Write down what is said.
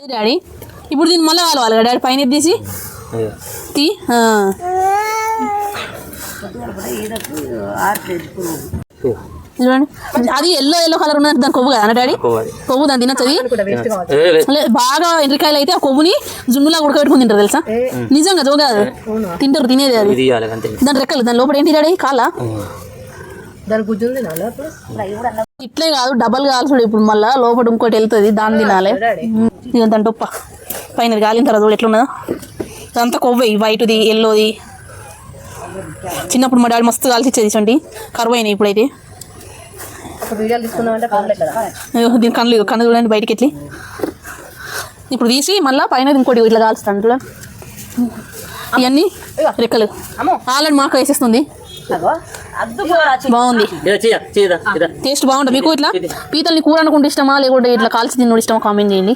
daddy ఇప్పుడు దీన్ని మళ్ళీ కాలవాలి డాడీ పైన తీసి తీ చూడండి అది ఎల్లో కలర్ ఉన్నది దాని కొవ్వు కదా డాడీ కొవ్వు దాన్ని తినచ్చది బాగా ఎండ్రికాయలు అయితే ఆ కొవ్వుని జున్నులా ఉడకబెట్టుకుని తింటారు తెలుసా నిజంగా జోగా తింటారు తినేది అది దాని రెక్కలు దాని లోపల ఏంటి డాడీ కాలా ఇట్లే కాదు డబల్ కాల్చుడు ఇప్పుడు మళ్ళీ లోపల ఇంకోటి వెళ్తుంది దాన్ని తినాలి దాని టొప్ప పైన కాలిన తర్వాత చూడు ఎట్లున్నదో అదంతా కొవ్వే వైట్ది ఎల్లోది చిన్నప్పుడు మా డాడీ మస్తు కాల్చి ఇచ్చేది చూడండి కరువు అయినాయి ఇప్పుడైతే దీని కళ్ళు కన్ను చూడండి బయటికి ఎట్లి ఇప్పుడు తీసి మళ్ళీ పైన ఇంకోటి ఇట్లా కాల్చుతాను చూడండి ఇవన్నీ రెక్కలు ఆల్రెడీ మాకు వేసేస్తుంది బాగుంది టేస్ట్ బాగుంటుంది మీకు ఇట్లా పీతల్ని కూర అనుకుంటే ఇష్టమా లేకుంటే ఇట్లా కాల్చి తిన్నోడు ఇష్టమా కామెంట్ చేయండి